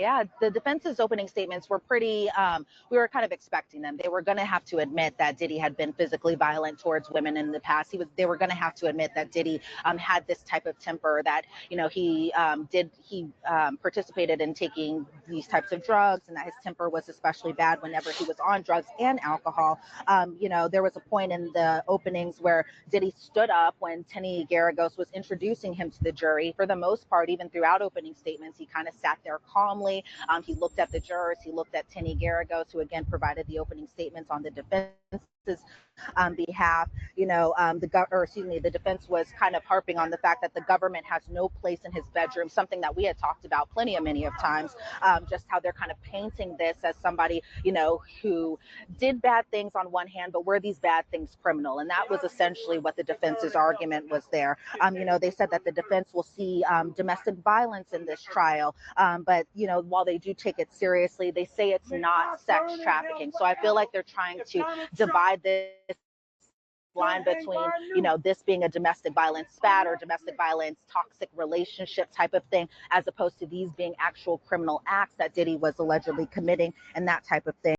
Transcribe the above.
Yeah, the defense's opening statements were pretty, we were kind of expecting them. They were going to have to admit that Diddy had been physically violent towards women in the past. They were going to have to admit that Diddy had this type of temper, that, he participated in taking these types of drugs, and that his temper was especially bad whenever he was on drugs and alcohol. There was a point in the openings where Diddy stood up when Tenny Garagos was introducing him to the jury. For the most part, even throughout opening statements, he kind of sat there calmly. He looked at the jurors. He looked at Tenny Garagos, who again provided the opening statements on the defense's behalf. The defense was kind of harping on the fact that the government has no place in his bedroom, something that we had talked about many of times. Just how they're kind of painting this as somebody, who did bad things on one hand, but were these bad things criminal? And that was essentially what the defense's argument was there. They said that the defense will see domestic violence in this trial, but while they do take it seriously, they say it's not sex trafficking. So I feel like they're trying to divide this line between, this being a domestic violence spat or domestic violence toxic relationship type of thing, as opposed to these being actual criminal acts that Diddy was allegedly committing and that type of thing.